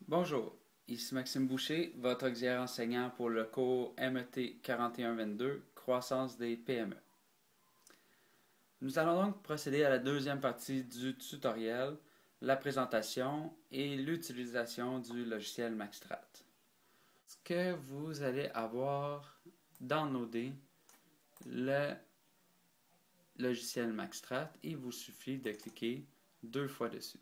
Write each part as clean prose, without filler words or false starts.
Bonjour, ici Maxime Boucher, votre auxiliaire enseignant pour le cours MET 4122, Croissance des PME. Nous allons donc procéder à la deuxième partie du tutoriel, la présentation et l'utilisation du logiciel Maxstrat. Ce que vous allez avoir downloadé le logiciel Maxstrat, il vous suffit de cliquer 2 fois dessus.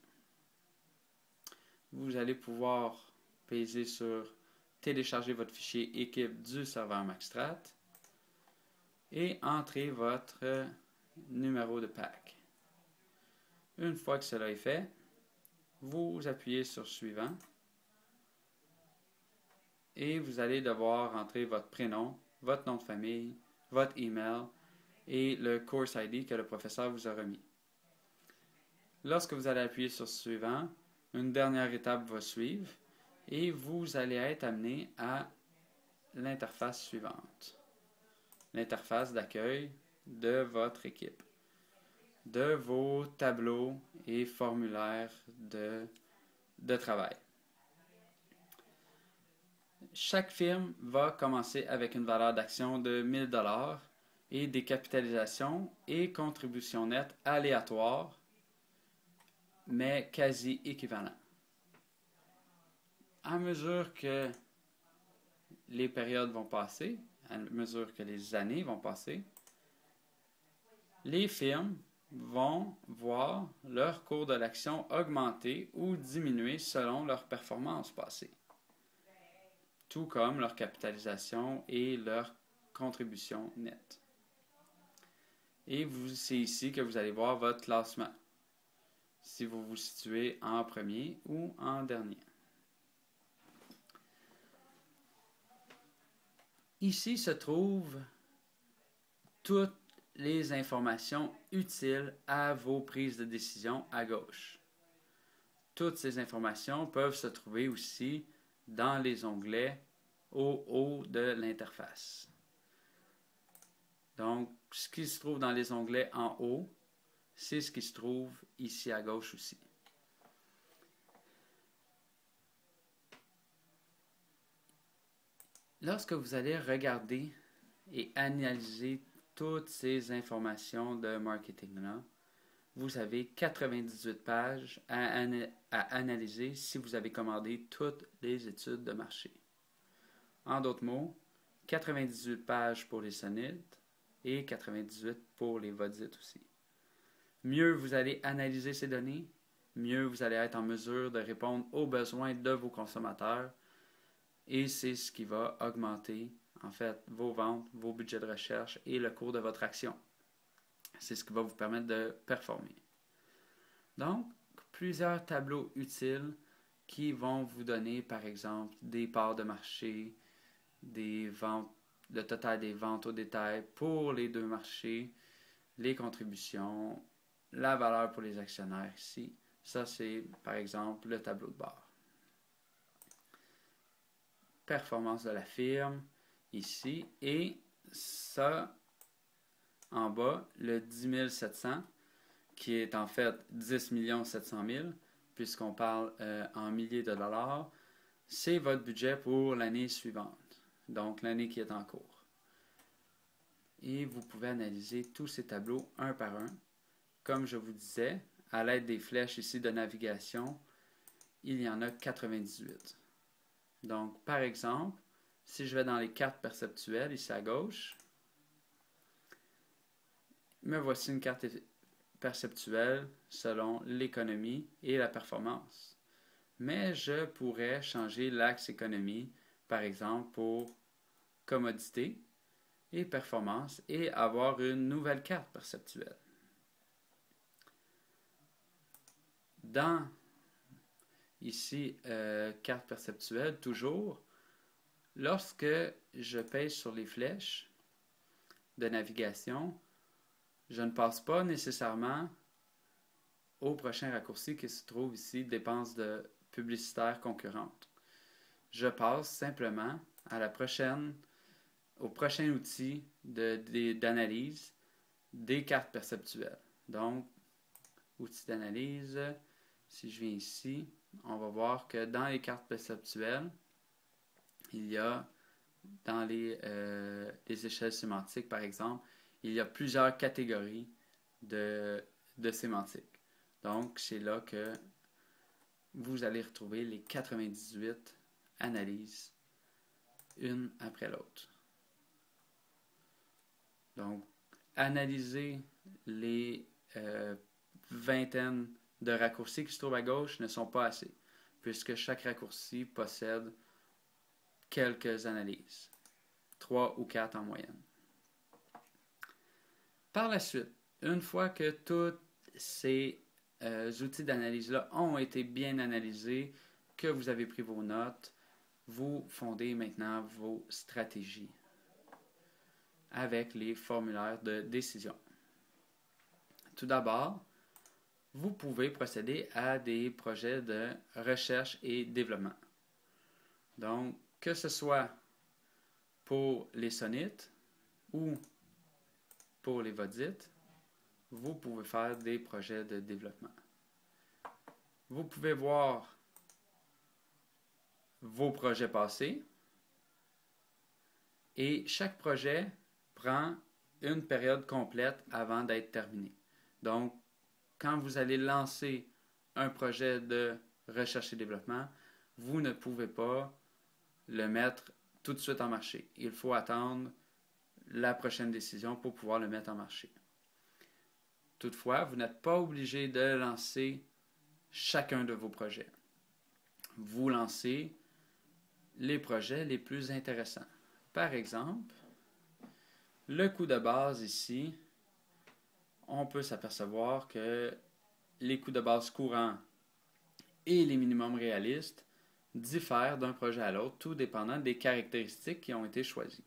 Vous allez pouvoir peser sur télécharger votre fichier équipe du serveur Maxstrat et entrer votre numéro de pack. Une fois que cela est fait, vous appuyez sur suivant et vous allez devoir entrer votre prénom, votre nom de famille, votre email et le course ID que le professeur vous a remis. Lorsque vous allez appuyer sur suivant, une dernière étape va suivre et vous allez être amené à l'interface suivante. L'interface d'accueil de votre équipe, de vos tableaux et formulaires de travail. Chaque firme va commencer avec une valeur d'action de 1000 $ et des capitalisations et contributions nettes aléatoires, mais quasi équivalents. À mesure que les périodes vont passer, à mesure que les années vont passer, les firmes vont voir leur cours de l'action augmenter ou diminuer selon leur performance passée, tout comme leur capitalisation et leur contribution nette. Et c'est ici que vous allez voir votre classement, si vous vous situez en premier ou en dernier. Ici se trouvent toutes les informations utiles à vos prises de décision à gauche. Toutes ces informations peuvent se trouver aussi dans les onglets au haut de l'interface. Donc, ce qui se trouve dans les onglets en haut, c'est ce qui se trouve ici à gauche aussi. Lorsque vous allez regarder et analyser toutes ces informations de marketing-là, vous avez 98 pages à analyser si vous avez commandé toutes les études de marché. En d'autres mots, 98 pages pour les SONIT et 98 pour les VODIT aussi. Mieux vous allez analyser ces données, mieux vous allez être en mesure de répondre aux besoins de vos consommateurs et c'est ce qui va augmenter en fait vos ventes, vos budgets de recherche et le cours de votre action. C'est ce qui va vous permettre de performer. Donc, plusieurs tableaux utiles qui vont vous donner, par exemple, des parts de marché, des ventes, le total des ventes au détail pour les deux marchés, les contributions, la valeur pour les actionnaires ici. Ça, c'est, par exemple, le tableau de bord. Performance de la firme, ici, et ça, en bas, le 10 700, qui est en fait 10 700 000, puisqu'on parle en milliers de dollars, c'est votre budget pour l'année suivante, donc l'année qui est en cours. Et vous pouvez analyser tous ces tableaux un par un. Comme je vous disais, à l'aide des flèches ici de navigation, il y en a 98. Donc, par exemple, si je vais dans les cartes perceptuelles, ici à gauche, me voici une carte perceptuelle selon l'économie et la performance. Mais je pourrais changer l'axe économie, par exemple, pour commodité et performance et avoir une nouvelle carte perceptuelle. Dans ici, carte perceptuelle, toujours, lorsque je pèse sur les flèches de navigation, je ne passe pas nécessairement au prochain raccourci qui se trouve ici, dépenses de publicitaires concurrentes. Je passe simplement à au prochain outil d'analyse des cartes perceptuelles. Donc, outil d'analyse, Si je viens ici, on va voir que dans les cartes perceptuelles, il y a, dans les échelles sémantiques par exemple, il y a plusieurs catégories de sémantique. Donc, c'est là que vous allez retrouver les 98 analyses, une après l'autre. Donc, analyser les vingtaines de raccourcis qui se trouvent à gauche ne sont pas assez, puisque chaque raccourci possède quelques analyses, 3 ou 4 en moyenne. Par la suite, une fois que tous ces outils d'analyse-là ont été bien analysés, que vous avez pris vos notes, vous fondez maintenant vos stratégies avec les formulaires de décision. Tout d'abord, vous pouvez procéder à des projets de recherche et développement. Donc, que ce soit pour les sonites ou pour les vodites, vous pouvez faire des projets de développement. Vous pouvez voir vos projets passés et chaque projet prend une période complète avant d'être terminé. Donc, quand vous allez lancer un projet de recherche et développement, vous ne pouvez pas le mettre tout de suite en marché. Il faut attendre la prochaine décision pour pouvoir le mettre en marché. Toutefois, vous n'êtes pas obligé de lancer chacun de vos projets. Vous lancez les projets les plus intéressants. Par exemple, le coût de base ici, on peut s'apercevoir que les coûts de base courants et les minimums réalistes diffèrent d'un projet à l'autre, tout dépendant des caractéristiques qui ont été choisies.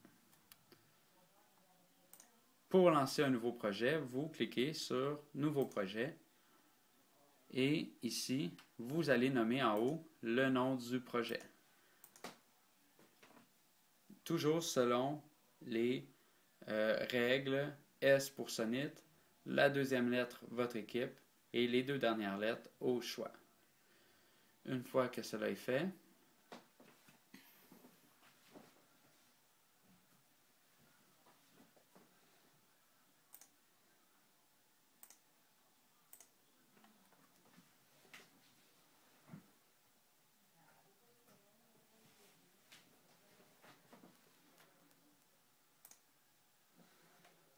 Pour lancer un nouveau projet, vous cliquez sur « Nouveau projet » et ici, vous allez nommer en haut le nom du projet. Toujours selon les règles S pour Sonit, la deuxième lettre, votre équipe, et les deux dernières lettres au choix. Une fois que cela est fait,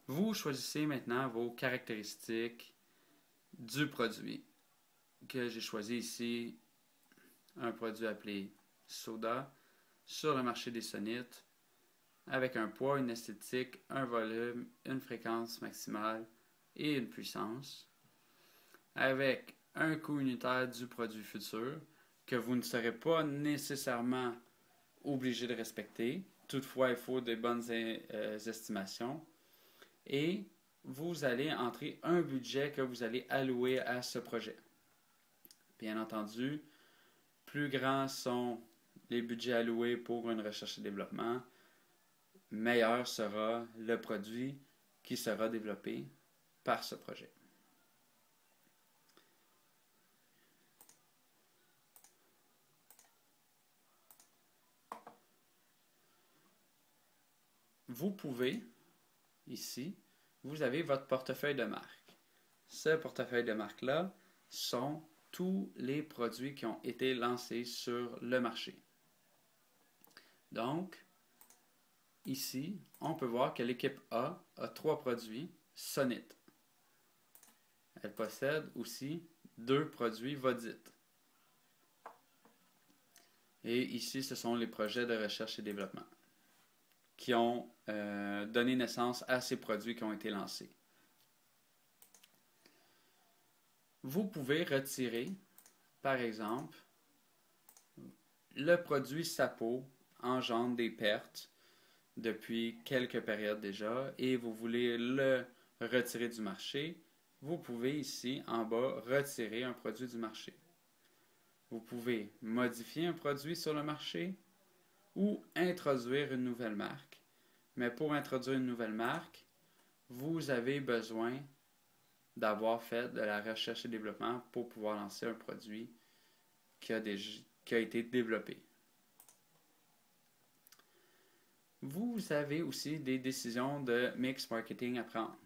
vous choisissez maintenant vos caractéristiques du produit. Que j'ai choisi ici un produit appelé Soda sur le marché des sonites avec un poids, une esthétique, un volume, une fréquence maximale et une puissance avec un coût unitaire du produit futur que vous ne serez pas nécessairement obligé de respecter. Toutefois, il faut des bonnes estimations. Et vous allez entrer un budget que vous allez allouer à ce projet. Bien entendu, plus grands sont les budgets alloués pour une recherche et développement, meilleur sera le produit qui sera développé par ce projet. Vous pouvez, ici, vous avez votre portefeuille de marque. Ce portefeuille de marque-là sont tous les produits qui ont été lancés sur le marché. Donc, ici, on peut voir que l'équipe A a 3 produits Sonit. Elle possède aussi 2 produits Vodit. Et ici, ce sont les projets de recherche et développement qui ont donné naissance à ces produits qui ont été lancés. Vous pouvez retirer, par exemple, le produit Sapo engendre des pertes depuis quelques périodes déjà et vous voulez le retirer du marché, vous pouvez ici en bas retirer un produit du marché. Vous pouvez modifier un produit sur le marché ou introduire une nouvelle marque. Mais pour introduire une nouvelle marque, vous avez besoin d'avoir fait de la recherche et développement pour pouvoir lancer un produit qui a été développé. Vous avez aussi des décisions de mix marketing à prendre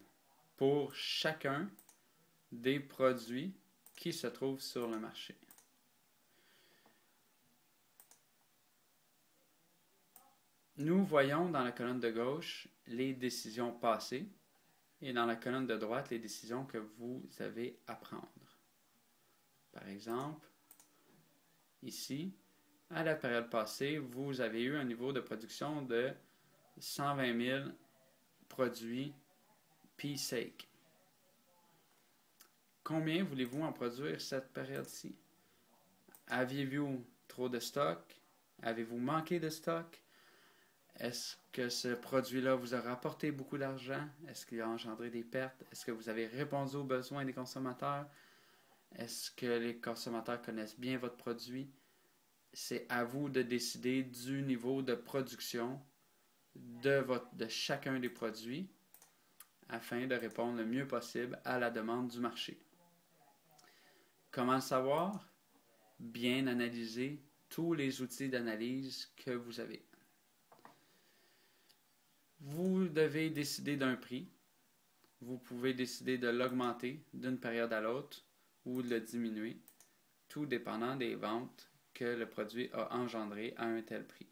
pour chacun des produits qui se trouvent sur le marché. Nous voyons dans la colonne de gauche les décisions passées et dans la colonne de droite les décisions que vous avez à prendre. Par exemple, ici, à la période passée, vous avez eu un niveau de production de 120 000 produits P-Sake. Combien voulez-vous en produire cette période-ci? Aviez-vous trop de stock? Avez-vous manqué de stock? Est-ce que ce produit-là vous a rapporté beaucoup d'argent? Est-ce qu'il a engendré des pertes? Est-ce que vous avez répondu aux besoins des consommateurs? Est-ce que les consommateurs connaissent bien votre produit? C'est à vous de décider du niveau de production de chacun des produits afin de répondre le mieux possible à la demande du marché. Comment le savoir? Bien analyser tous les outils d'analyse que vous avez. Vous devez décider d'un prix. Vous pouvez décider de l'augmenter d'une période à l'autre ou de le diminuer, tout dépendant des ventes que le produit a engendrées à un tel prix.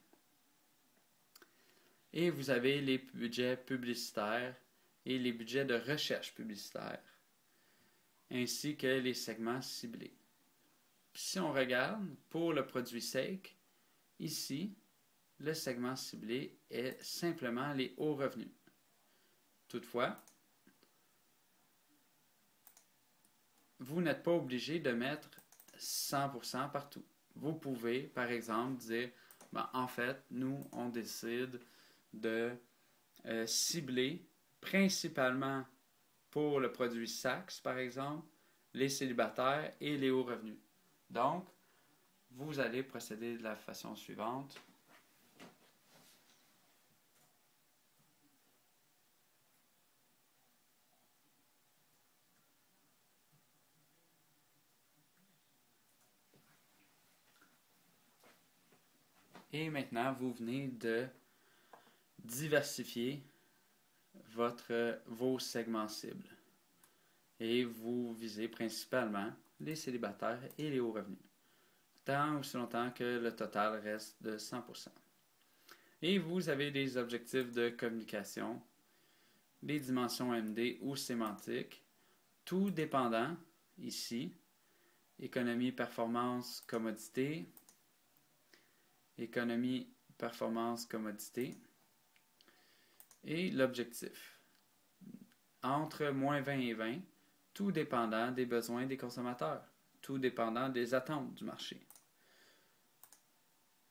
Et vous avez les budgets publicitaires et les budgets de recherche publicitaire, ainsi que les segments ciblés. Si on regarde pour le produit Sake, ici, le segment ciblé est simplement les hauts revenus. Toutefois, vous n'êtes pas obligé de mettre 100% partout. Vous pouvez, par exemple, dire, en fait, nous, on décide de cibler principalement pour le produit Saxe, par exemple, les célibataires et les hauts revenus. Donc, vous allez procéder de la façon suivante. Et maintenant, vous venez de diversifier vos segments cibles. Et vous visez principalement les célibataires et les hauts revenus, tant aussi longtemps que le total reste de 100%. Et vous avez des objectifs de communication, des dimensions MD ou sémantiques, tout dépendant, ici, économie, performance, commodité, économie, performance, commodité, et l'objectif. Entre moins 20 et 20, tout dépendant des besoins des consommateurs, tout dépendant des attentes du marché.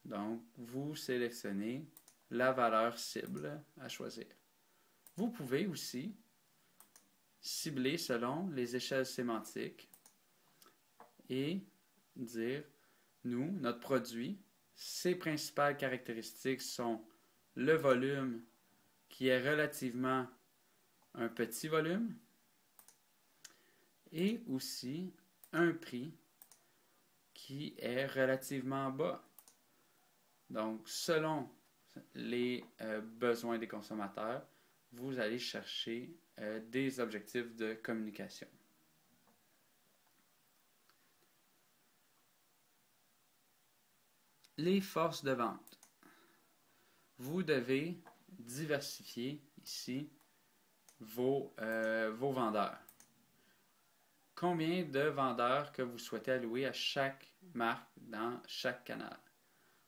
Donc, vous sélectionnez la valeur cible à choisir. Vous pouvez aussi cibler selon les échelles sémantiques et dire, nous, notre produit, ses principales caractéristiques sont le volume qui est relativement un petit volume et aussi un prix qui est relativement bas. Donc, selon les besoins des consommateurs, vous allez chercher des objectifs de communication. Les forces de vente. Vous devez diversifier ici vos vendeurs. Combien de vendeurs que vous souhaitez allouer à chaque marque dans chaque canal?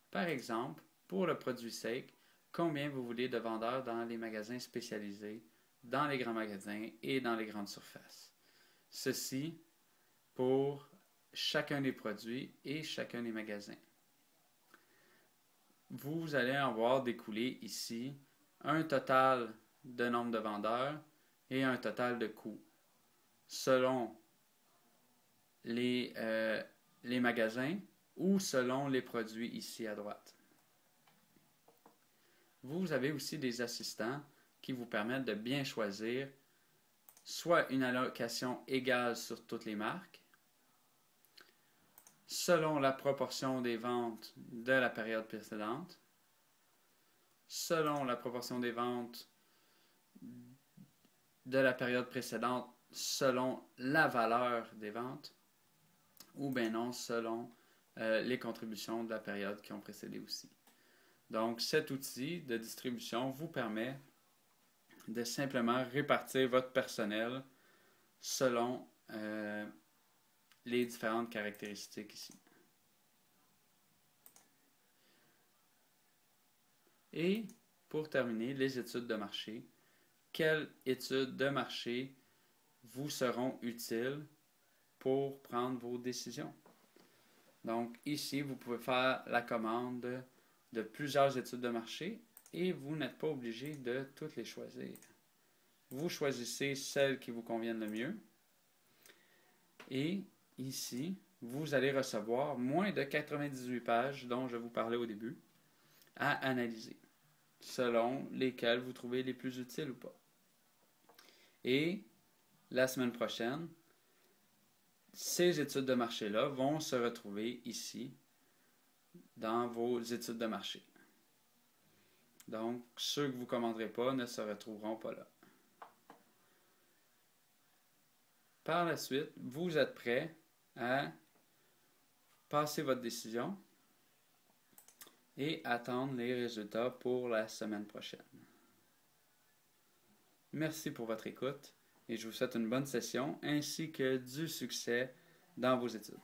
Par exemple, pour le produit Sake, combien vous voulez de vendeurs dans les magasins spécialisés, dans les grands magasins et dans les grandes surfaces? Ceci pour chacun des produits et chacun des magasins. Vous allez en voir découler ici un total de nombre de vendeurs et un total de coûts selon les magasins ou selon les produits ici à droite. Vous avez aussi des assistants qui vous permettent de bien choisir soit une allocation égale sur toutes les marques, selon la proportion des ventes de la période précédente, selon la proportion des ventes de la période précédente, selon la valeur des ventes, ou bien non, selon les contributions de la période qui ont précédé aussi. Donc, cet outil de distribution vous permet de simplement répartir votre personnel selon les différentes caractéristiques ici. Et pour terminer, les études de marché. Quelles études de marché vous seront utiles pour prendre vos décisions? Donc ici, vous pouvez faire la commande de plusieurs études de marché et vous n'êtes pas obligé de toutes les choisir. Vous choisissez celles qui vous conviennent le mieux et ici, vous allez recevoir moins de 98 pages dont je vous parlais au début à analyser, selon lesquelles vous trouvez les plus utiles ou pas. Et la semaine prochaine, ces études de marché-là vont se retrouver ici dans vos études de marché. Donc, ceux que vous ne commanderez pas ne se retrouveront pas là. Par la suite, vous êtes prêt à passer votre décision et attendre les résultats pour la semaine prochaine. Merci pour votre écoute et je vous souhaite une bonne session ainsi que du succès dans vos études.